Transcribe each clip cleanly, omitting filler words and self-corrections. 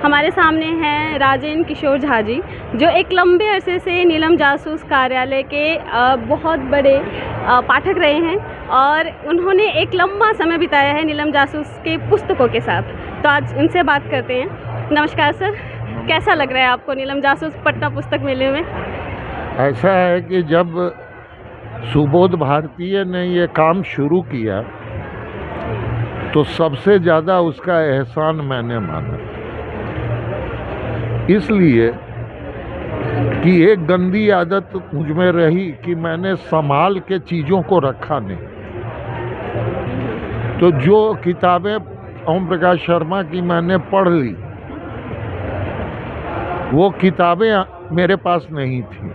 हमारे सामने हैं राजेंद्र किशोर झा जी, जो एक लंबे अरसे से नीलम जासूस कार्यालय के बहुत बड़े पाठक रहे हैं और उन्होंने एक लंबा समय बिताया है नीलम जासूस के पुस्तकों के साथ। तो आज उनसे बात करते हैं। नमस्कार सर, कैसा लग रहा है आपको नीलम जासूस पटना पुस्तक मेले में? ऐसा है कि जब सुबोध भारतीय ने ये काम शुरू किया तो सबसे ज़्यादा उसका एहसान मैंने माना, इसलिए कि एक गंदी आदत मुझ में रही कि मैंने संभाल के चीज़ों को रखा नहीं। तो जो किताबें ओम प्रकाश शर्मा की मैंने पढ़ ली वो किताबें मेरे पास नहीं थी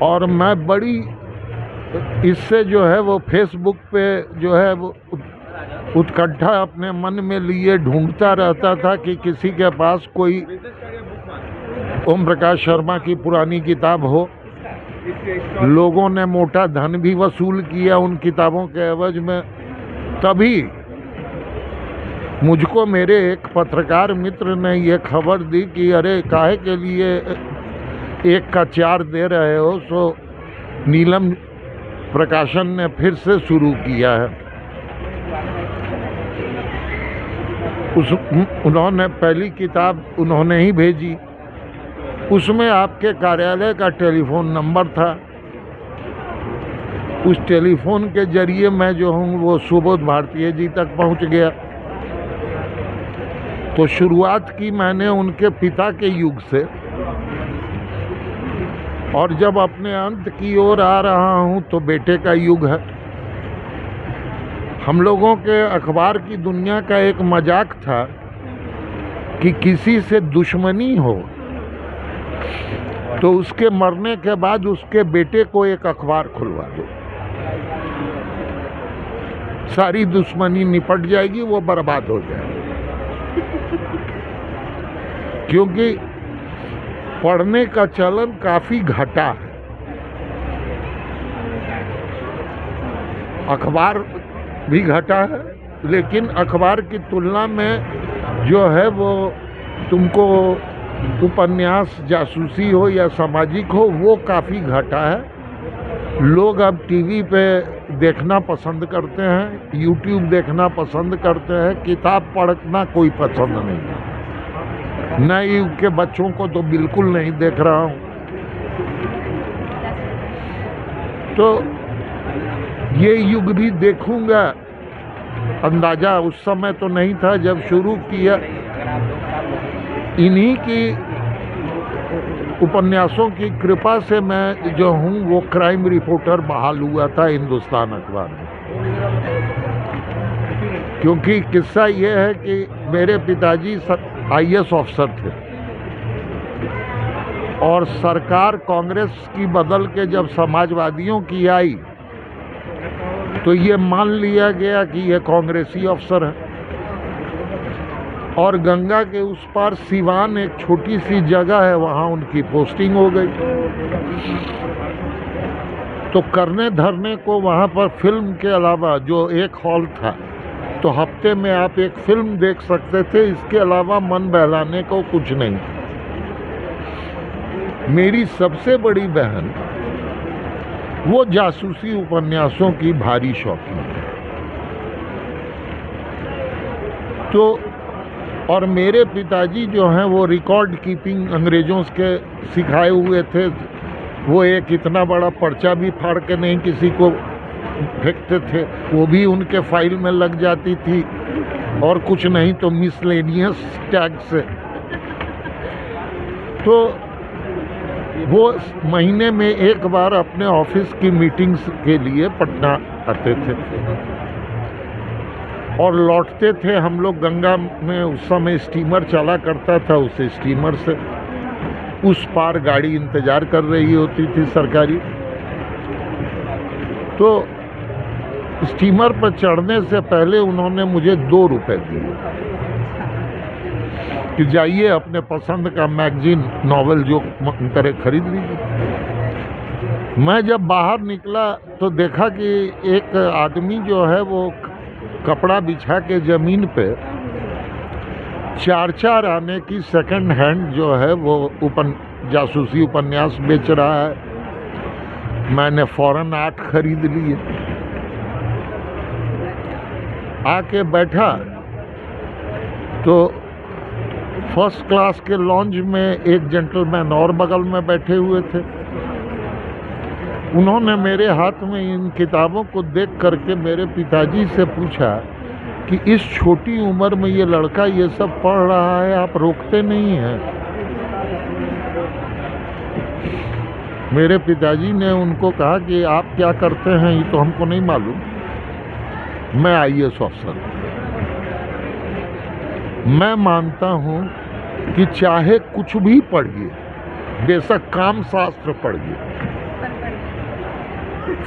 और मैं बड़ी इससे जो है वो फेसबुक पे जो है वो उत्कंठा अपने मन में लिए ढूंढता रहता था कि किसी के पास कोई ओम प्रकाश शर्मा की पुरानी किताब हो। लोगों ने मोटा धन भी वसूल किया उन किताबों के एवज में। तभी मुझको मेरे एक पत्रकार मित्र ने ये खबर दी कि अरे काहे के लिए एक का 4 दे रहे हो। सो नीलम प्रकाशन ने फिर से शुरू किया है। उन्होंने पहली किताब उन्होंने ही भेजी, उसमें आपके कार्यालय का टेलीफोन नंबर था। उस टेलीफोन के जरिए मैं जो हूँ वो सुबोध भारतीय जी तक पहुँच गया। तो शुरुआत की मैंने उनके पिता के युग से और जब अपने अंत की ओर आ रहा हूँ तो बेटे का युग है। हम लोगों के अखबार की दुनिया का एक मजाक था कि किसी से दुश्मनी हो तो उसके मरने के बाद उसके बेटे को एक अखबार खुलवा दो, सारी दुश्मनी निपट जाएगी, वो बर्बाद हो जाएगी। क्योंकि पढ़ने का चलन काफ़ी घटा है। अखबार भी घटा है, लेकिन अखबार की तुलना में जो है वो तुमको उपन्यास जासूसी हो या सामाजिक हो वो काफ़ी घटा है। लोग अब टीवी पे देखना पसंद करते हैं, यूट्यूब देखना पसंद करते हैं, किताब पढ़ना कोई पसंद नहीं। नए युग के बच्चों को तो बिल्कुल नहीं देख रहा हूँ। तो ये युग भी देखूंगा, अंदाज़ा उस समय तो नहीं था जब शुरू किया। इन्हीं की उपन्यासों की कृपा से मैं जो हूँ वो क्राइम रिपोर्टर बहाल हुआ था हिंदुस्तान अखबार में। क्योंकि किस्सा ये है कि मेरे पिताजी IAS अफसर थे और सरकार कांग्रेस की बदल के जब समाजवादियों की आई तो ये मान लिया गया कि ये कांग्रेसी अफसर है। और गंगा के उस पार सिवान एक छोटी सी जगह है, वहाँ उनकी पोस्टिंग हो गई। तो करने धरने को वहाँ पर फिल्म के अलावा जो एक हॉल था तो हफ्ते में आप एक फिल्म देख सकते थे, इसके अलावा मन बहलाने को कुछ नहीं। मेरी सबसे बड़ी बहन वो जासूसी उपन्यासों की भारी शौकीन है। तो और मेरे पिताजी जो हैं वो रिकॉर्ड कीपिंग अंग्रेज़ों के सिखाए हुए थे। वो एक इतना बड़ा पर्चा भी फाड़ के नहीं किसी को फेंकते थे, वो भी उनके फाइल में लग जाती थी और कुछ नहीं तो मिसलेनियस टैग से। तो वो महीने में एक बार अपने ऑफिस की मीटिंग्स के लिए पटना आते थे और लौटते थे। हम लोग गंगा में उस समय स्टीमर चला करता था, उस स्टीमर से उस पार गाड़ी इंतज़ार कर रही होती थी सरकारी। तो स्टीमर पर चढ़ने से पहले उन्होंने मुझे 2 रुपए दिए कि जाइए अपने पसंद का मैगजीन नॉवेल जो करे खरीद लीजिए। मैं जब बाहर निकला तो देखा कि एक आदमी जो है वो कपड़ा बिछा के ज़मीन पे चार आने की सेकंड हैंड जो है वो जासूसी उपन्यास बेच रहा है। मैंने फौरन 8 खरीद लिए। आके बैठा तो फर्स्ट क्लास के लॉन्ज में एक जेंटलमैन और बगल में बैठे हुए थे। उन्होंने मेरे हाथ में इन किताबों को देख करके मेरे पिताजी से पूछा कि इस छोटी उम्र में ये लड़का ये सब पढ़ रहा है, आप रोकते नहीं हैं? मेरे पिताजी ने उनको कहा कि आप क्या करते हैं ये तो हमको नहीं मालूम, मैं IAS अफसर। मैं मानता हूँ कि चाहे कुछ भी पढ़िए, बेशक काम शास्त्र पढ़िए,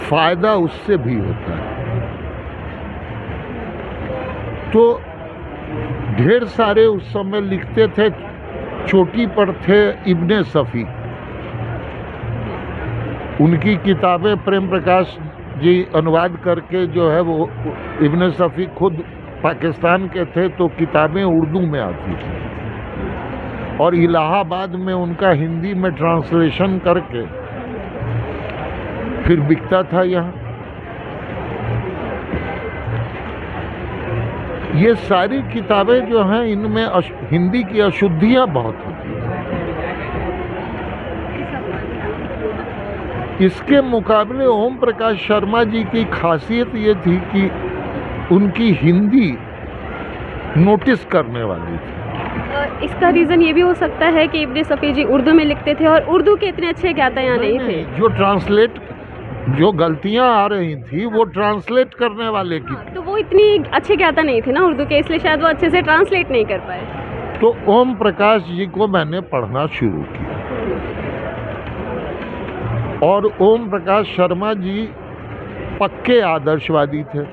फायदा उससे भी होता है। तो ढेर सारे उस समय लिखते थे। चोटी पर थे इब्ने सफ़ी, उनकी किताबें प्रेम प्रकाश जी अनुवाद करके जो है वो, इब्ने सफ़ी खुद पाकिस्तान के थे तो किताबें उर्दू में आती थी और इलाहाबाद में उनका हिंदी में ट्रांसलेशन करके फिर बिकता था यहाँ। ये सारी किताबें जो हैं इनमें हिंदी की अशुद्धियाँ बहुत होती हैं। इसके मुकाबले ओम प्रकाश शर्मा जी की खासियत ये थी कि उनकी हिंदी नोटिस करने वाली थी। इसका रीज़न ये भी हो सकता है कि इब्ने सफ़ी जी उर्दू में लिखते थे और उर्दू के इतने अच्छे ज्ञाता यहाँ नहीं थे। जो गलतियाँ आ रही थी वो ट्रांसलेट करने वाले की थी। तो वो इतनी अच्छे ज्ञाता नहीं थे ना उर्दू के, इसलिए शायद वो अच्छे से ट्रांसलेट नहीं कर पाए। तो ओम प्रकाश जी को मैंने पढ़ना शुरू किया और ओम प्रकाश शर्मा जी पक्के आदर्शवादी थे।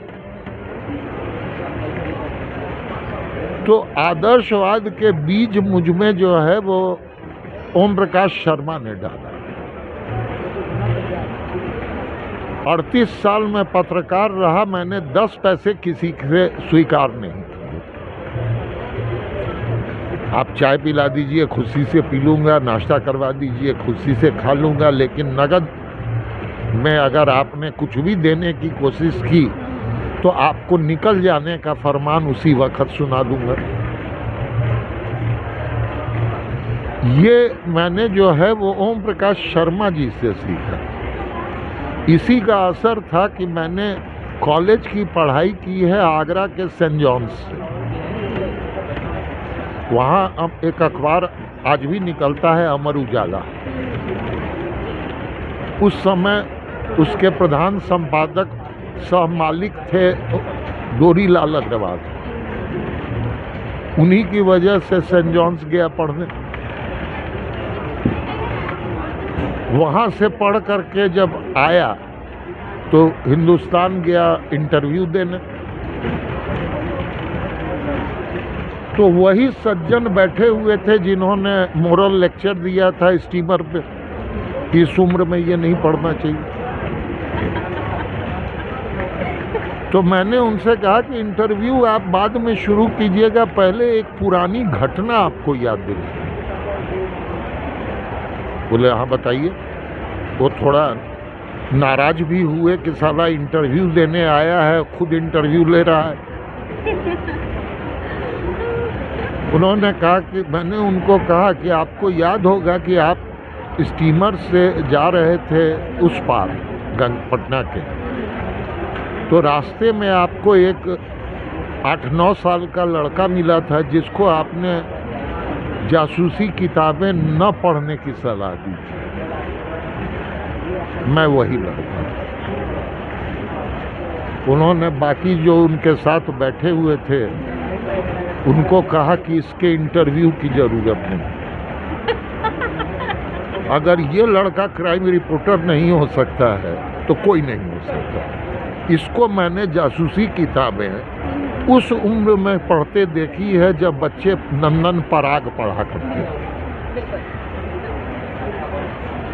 तो आदर्शवाद के बीज मुझ में जो है वो ओम प्रकाश शर्मा ने डाला। 38 साल में पत्रकार रहा, मैंने 10 पैसे किसी से स्वीकार नहीं किए। आप चाय पिला दीजिए, खुशी से पी लूँगा, नाश्ता करवा दीजिए, खुशी से खा लूँगा, लेकिन नगद में अगर आपने कुछ भी देने की कोशिश की तो आपको निकल जाने का फरमान उसी वक्त सुना दूँगा। ये मैंने जो है वो ओम प्रकाश शर्मा जी से सीखा। इसी का असर था कि मैंने कॉलेज की पढ़ाई की है आगरा के सेंट जॉन्स से। वहाँ अब एक अखबार आज भी निकलता है, अमर उजाला। उस समय उसके प्रधान संपादक सह मालिक थे गोरी लाल अग्रवाल। उन्हीं की वजह से सेंट जॉन्स गया पढ़ने। वहाँ से पढ़ करके जब आया तो हिंदुस्तान गया इंटरव्यू देने। तो वही सज्जन बैठे हुए थे जिन्होंने मोरल लेक्चर दिया था स्टीमर पे कि इस उम्र में ये नहीं पढ़ना चाहिए। तो मैंने उनसे कहा कि इंटरव्यू आप बाद में शुरू कीजिएगा, पहले एक पुरानी घटना आपको याद दिलाएं। बोले हाँ बताइए। वो थोड़ा नाराज भी हुए कि साला इंटरव्यू देने आया है, खुद इंटरव्यू ले रहा है। उन्होंने कहा कि मैंने उनको कहा कि आपको याद होगा कि आप स्टीमर से जा रहे थे उस पार पटना के, तो रास्ते में आपको एक 8-9 साल का लड़का मिला था जिसको आपने जासूसी किताबें न पढ़ने की सलाह दी थी। मैं वही लड़का। उन्होंने बाकी जो उनके साथ बैठे हुए थे उनको कहा कि इसके इंटरव्यू की ज़रूरत नहीं। अगर ये लड़का क्राइम रिपोर्टर नहीं हो सकता है तो कोई नहीं हो सकता। इसको मैंने जासूसी किताबें उस उम्र में पढ़ते देखी है जब बच्चे नंदन पराग पढ़ा करते थे।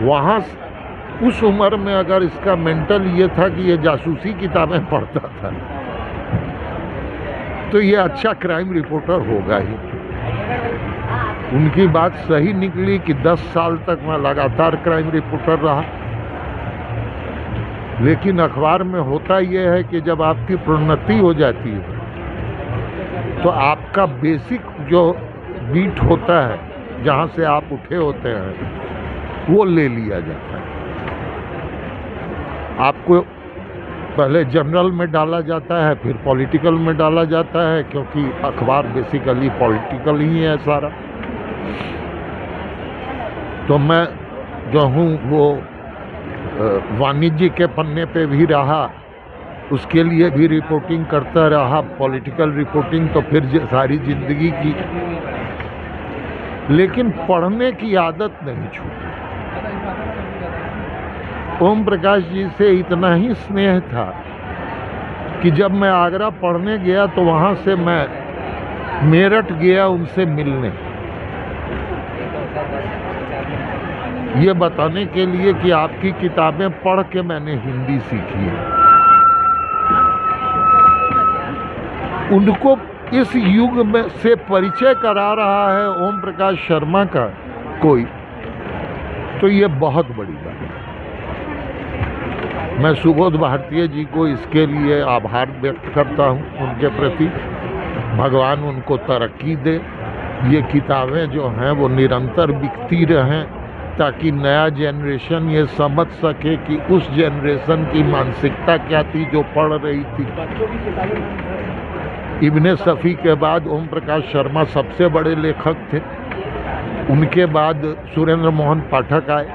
वहाँ उस उम्र में अगर इसका मेंटल ये था कि ये जासूसी किताबें पढ़ता था तो ये अच्छा क्राइम रिपोर्टर होगा ही। उनकी बात सही निकली कि 10 साल तक मैं लगातार क्राइम रिपोर्टर रहा। लेकिन अखबार में होता यह है कि जब आपकी प्रोन्नति हो जाती है तो आपका बेसिक जो बीट होता है, जहाँ से आप उठे होते हैं, वो ले लिया जाता है। आपको पहले जनरल में डाला जाता है, फिर पॉलिटिकल में डाला जाता है, क्योंकि अखबार बेसिकली पॉलिटिकल ही है सारा। तो मैं जो हूँ वो वाणिज्य के पन्ने पे भी रहा, उसके लिए भी रिपोर्टिंग करता रहा, पॉलिटिकल रिपोर्टिंग तो फिर सारी जिंदगी की। लेकिन पढ़ने की आदत नहीं छूटी। ओम प्रकाश जी से इतना ही स्नेह था कि जब मैं आगरा पढ़ने गया तो वहाँ से मैं मेरठ गया उनसे मिलने, ये बताने के लिए कि आपकी किताबें पढ़ के मैंने हिंदी सीखी है। उनको इस युग में से परिचय करा रहा है ओम प्रकाश शर्मा का कोई, तो ये बहुत बड़ी बात है। मैं सुबोध भारतीय जी को इसके लिए आभार व्यक्त करता हूँ उनके प्रति। भगवान उनको तरक्की दे। ये किताबें जो हैं वो निरंतर बिकती रहें, ताकि नया जनरेशन ये समझ सके कि उस जनरेशन की मानसिकता क्या थी जो पढ़ रही थी। इब्ने सफ़ी के बाद ओम प्रकाश शर्मा सबसे बड़े लेखक थे। उनके बाद सुरेंद्र मोहन पाठक आए।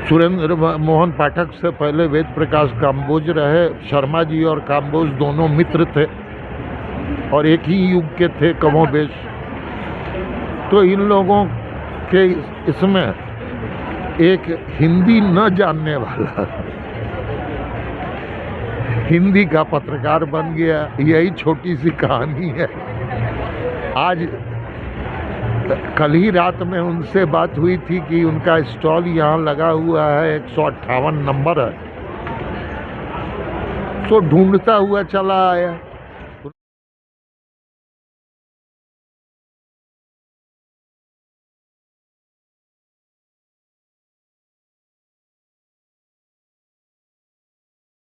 सुरेंद्र मोहन पाठक से पहले वेद प्रकाश काम्बोज रहे। शर्मा जी और काम्बोज दोनों मित्र थे और एक ही युग के थे कमोबेश। तो इन लोगों के इसमें एक हिंदी न जानने वाला हिंदी का पत्रकार बन गया। यही छोटी सी कहानी है। आज कल ही रात में उनसे बात हुई थी कि उनका स्टॉल यहाँ लगा हुआ है, 158 नंबर है। तो ढूंढता हुआ चला आया।